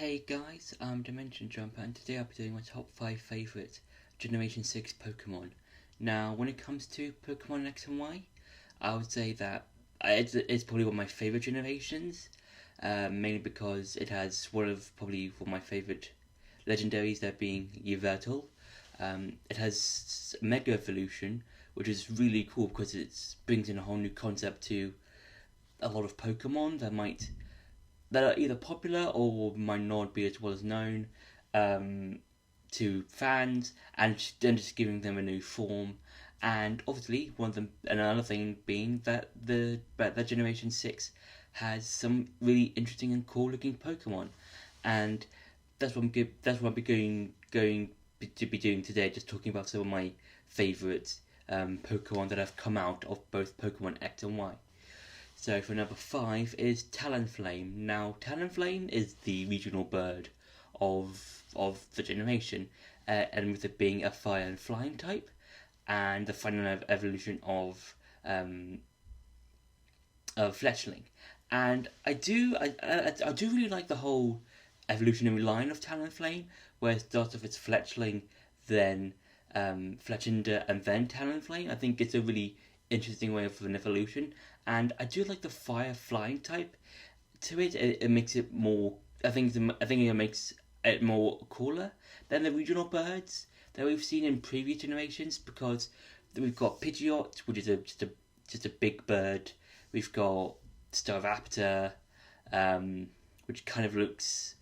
Hey guys, I'm Dimension Jumper, and today I'll be doing my top 5 favourite Generation 6 Pokemon. Now, when it comes to Pokemon X and Y, I would say that it's probably one of my favourite generations, mainly because it has probably one of my favourite legendaries, that being Yveltal. It has Mega Evolution, which is really cool because it brings in a whole new concept to a lot of Pokemon that are either popular or might not be as well as known to fans, and then just giving them a new form. And obviously, another thing being that that Generation 6 has some really interesting and cool looking Pokemon, and that's what I'm going to be doing today. Just talking about some of my favourite Pokemon that have come out of both Pokemon X and Y. So for number 5 is Talonflame. Now, Talonflame is the regional bird of the generation, and with it being a fire and flying type, and the final evolution of Fletchling. And I do really like the whole evolutionary line of Talonflame, where it starts off as Fletchling, then Fletchinder, and then Talonflame. I think it's a really interesting way of an evolution, and I do like the fire flying type to it. It makes it more. I think it makes it more cooler than the regional birds that we've seen in previous generations, because we've got Pidgeot, which is just a big bird. We've got Staraptor, which kind of looks.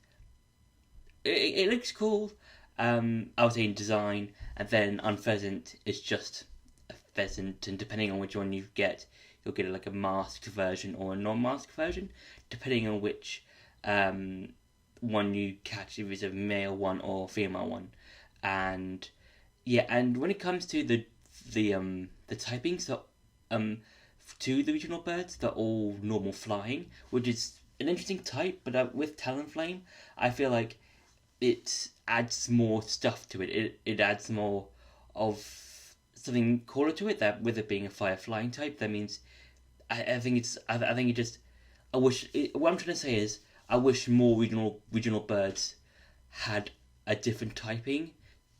It looks cool. I would say in design, and then Unpheasant is just a pheasant, and depending on which one you get, you'll get like a masked version or a non-masked version, depending on which one you catch, if it's a male one or female one. And yeah, and when it comes to the typings, to the regional birds, they're all normal flying, which is an interesting type. But with Talonflame, I feel like it adds more stuff to it. It adds more of something cooler to it. That with it being a fire flying type, that means I think it just. What I'm trying to say is, I wish more regional birds had a different typing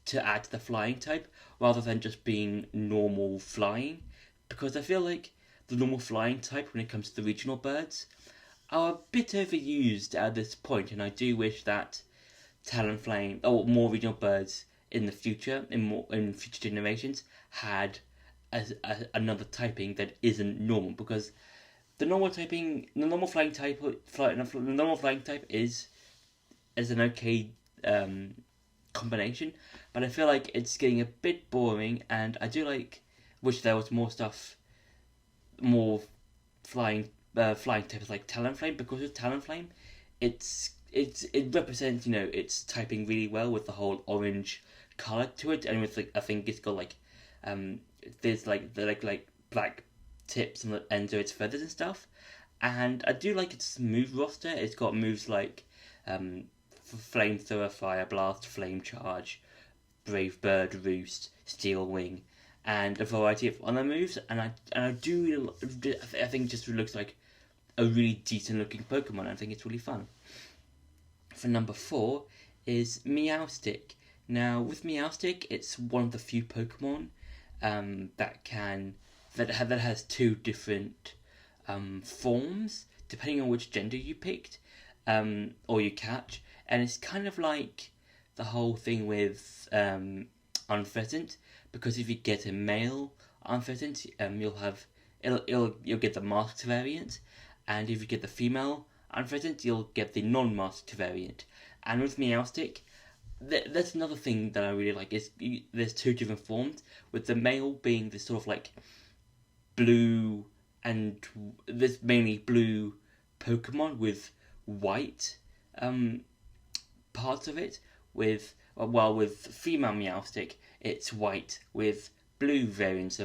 to add to the flying type, rather than just being normal flying, because I feel like the normal flying type, when it comes to the regional birds, are a bit overused at this point, and I do wish that Talonflame or more regional birds in the future, in future generations, had another typing that isn't normal, because the normal flying type is an okay combination, but I feel like it's getting a bit boring, and I do wish there was more stuff, more flying types like Talonflame, because with Talonflame, it represents, its typing really well with the whole orange color to it, and with I think it's got there's the black tips on the ends of its feathers and stuff. And I do like its move roster. It's got moves like Flamethrower, Fire Blast, Flame Charge, Brave Bird, Roost, Steel Wing, and a variety of other moves. And I think it just looks like a really decent looking Pokemon. I think it's really fun. For number 4 is Meowstic. Now, with Meowstic, it's one of the few Pokemon that has two different forms, depending on which gender you picked or you catch. And it's kind of like the whole thing with Unpheasant, because if you get a male Unpheasant, you'll get the masked variant, and if you get the female Unpheasant, you'll get the non-masked variant. And with Meowstic, that's another thing that I really like, is there's two different forms, with the male being this sort of like blue, and there's mainly blue Pokemon with white parts of it, with female Meowstic, it's white with blue variants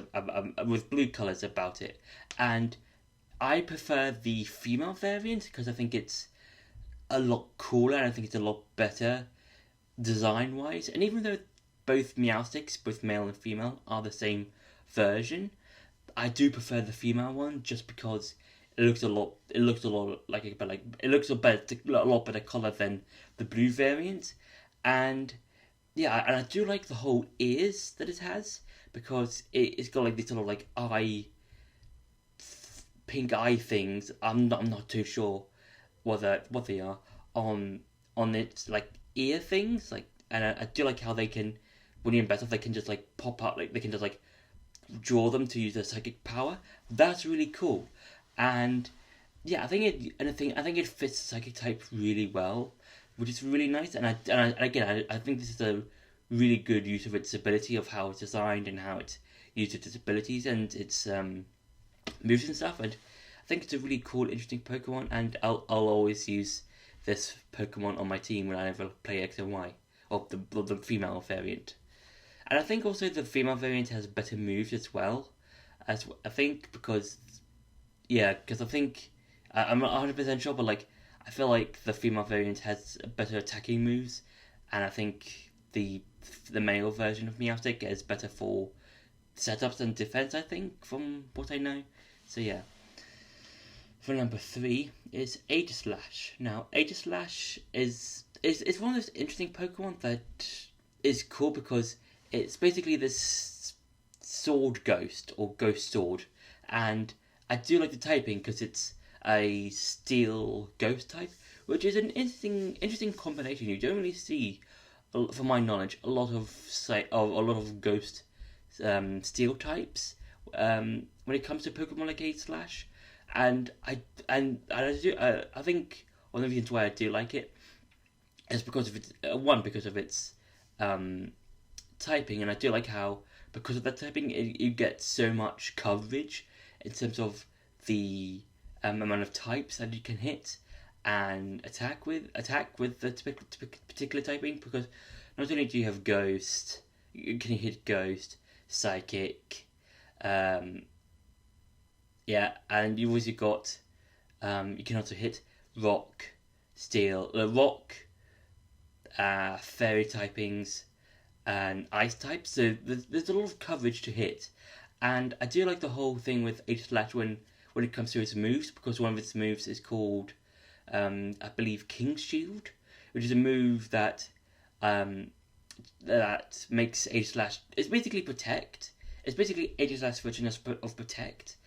with blue colours about it. And I prefer the female variant because I think it's a lot cooler, and I think it's a lot better design wise. And even though both Meowstics, both male and female, are the same version, I do prefer the female one, just because It looks a lot. It looks a lot like it looks a lot better color than the blue variant, and yeah, and I do like the whole ears that it has because it's got like these sort of like pink eye things. I'm not too sure what they are on its like ear things. Like, and I do like how they can, when you're in battle, they can just like pop up, like they can just like draw them to use their psychic power. That's really cool, and yeah, I think it fits the psychic type really well, which is really nice. And again, I think this is a really good use of its ability, of how it's designed and how it uses its abilities and its moves and stuff. And I think it's a really cool, interesting Pokemon. And I'll always use this Pokemon on my team when I ever play X and Y, or the female variant. And I think also the female variant has better moves as well. As I think because I think I'm not 100% sure, but like I feel like the female variant has better attacking moves, and I think the male version of Meowstic is better for setups and defense. I think from what I know. So yeah. For number 3 is Aegislash. Now Aegislash is one of those interesting Pokemon that is cool because it's basically this sword ghost or ghost sword, and I do like the typing because it's a steel ghost type, which is an interesting combination. You don't really see, from my knowledge, a lot of ghost steel types when it comes to Pokemon like Aegislash, and I think one of the reasons why I do like it is because of its typing, and I do like how because of that typing you get so much coverage in terms of the amount of types that you can hit and attack with the particular typing, because not only do you have Ghost, you can hit Ghost, Psychic, yeah, and you've also got you can also hit Rock, Steel, Rock, Fairy typings, and Ice types. So there's a lot of coverage to hit, and I do like the whole thing with Aegislash when it comes to its moves, because one of its moves is called I believe King's Shield, which is a move that that makes Aegislash. It's basically Protect. It's basically Aegislash's version of Protect,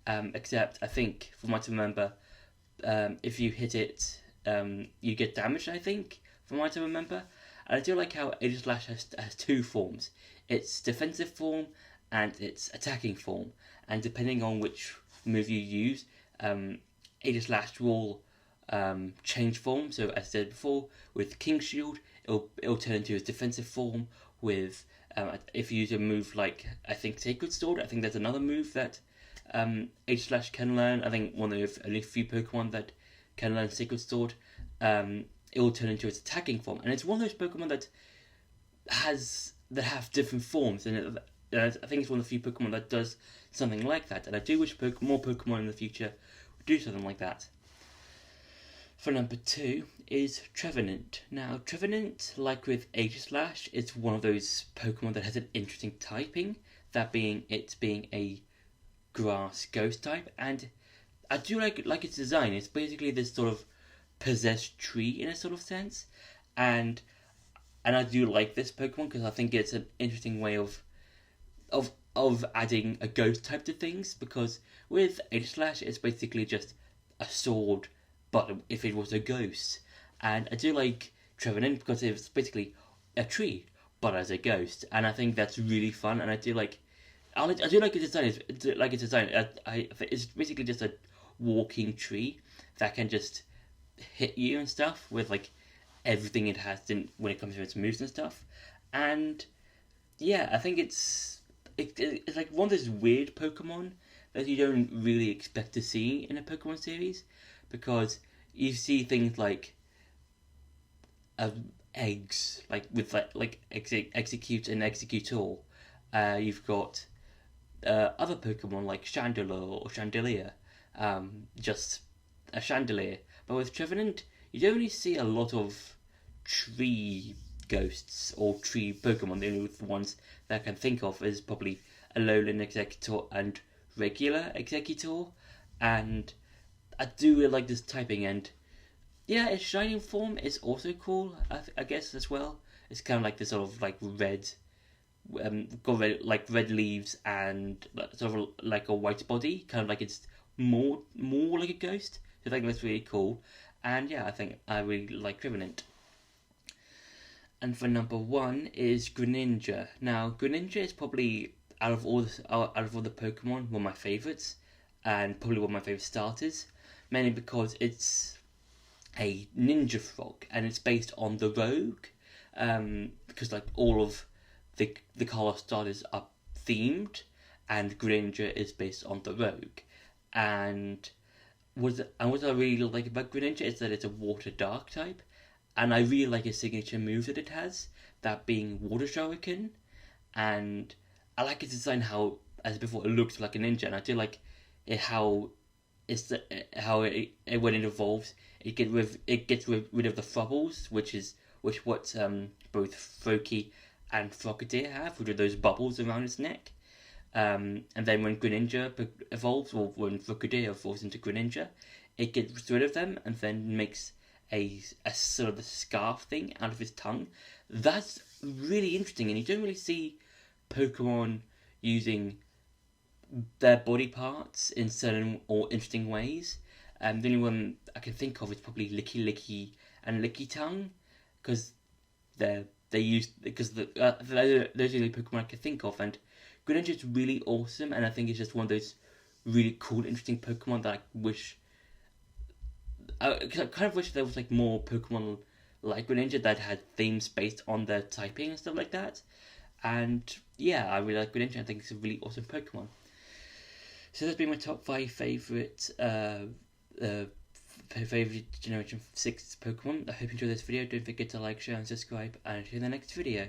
except I think from what I remember, if you hit it, you get damaged. I think from what I remember, and I do like how Aegislash has two forms: its defensive form and its attacking form. And depending on which move you use, Aegislash will change form. So as I said before, with King Shield, it'll turn into its defensive form. With if you use a move like I think Sacred Sword, I think there's another move that Aegislash can learn. I think one of only a few Pokemon that can learn Sacred Sword. It will turn into its attacking form, and it's one of those Pokemon that have different forms, and I think it's one of the few Pokemon that does something like that. And I do wish more Pokemon in the future would do something like that. For number 2 is Trevenant. Now, Trevenant, like with Aegislash, it's one of those Pokemon that has an interesting typing, that being it being a grass ghost type, and I do like its design. It's basically this sort of possessed tree in a sort of sense, and I do like this Pokemon because I think it's an interesting way of adding a ghost type to things, because with Aegislash it's basically just a sword, but if it was a ghost. And I do like Trevenant because it's basically a tree, but as a ghost, and I think that's really fun. And I do like its design. It's basically just a walking tree that can just hit you and stuff with like everything it has when it comes to its moves and stuff. And yeah, I think it's like one of those weird Pokemon that you don't really expect to see in a Pokemon series, because you see things like eggs, like with Execute and Executor. You've got other Pokemon like Chandelure or Chandelier, just a chandelier. But with Trevenant, you don't really see a lot of tree ghosts or tree Pokemon. The only ones that I can think of is probably Alolan Executor and regular Executor, and I do really like this typing, and yeah, its shining form is also cool. I guess as well. It's kind of like this sort of like red, got red, like red leaves and sort of like a white body, kind of like it's more like a ghost. So I think that's really cool, and yeah, I think I really like Trevenant. And for number one is Greninja. Now, Greninja is probably out of all the Pokemon, one of my favorites, and probably one of my favorite starters, mainly because it's a ninja frog and it's based on the Rogue, because like all of the Carlos starters are themed, and Greninja is based on the Rogue, and what I really like about Greninja is that it's a water dark type, and I really like his signature move that it has, that being Water Shuriken, and I like its design how, as before, it looks like a ninja, and I do like it how when it evolves, it gets rid of the frubbles, which what both Froakie and Frogadier have, which are those bubbles around its neck. And then when Greninja evolves, or when Frogadier evolves into Greninja, it gets rid of them and then makes a sort of a scarf thing out of his tongue. That's really interesting, and you don't really see Pokemon using their body parts in certain or interesting ways. The only one I can think of is probably Licky Licky and Licky Tongue, because they use because those are the only Pokemon I can think of, and Greninja is really awesome, and I think it's just one of those really cool, interesting Pokemon that I wish. I kind of wish there was like more Pokemon like Greninja that had themes based on their typing and stuff like that. And yeah, I really like Greninja. I think it's a really awesome Pokemon. So that's been my top 5 favorite favorite Generation 6 Pokemon. I hope you enjoyed this video. Don't forget to like, share, and subscribe. And see you in the next video.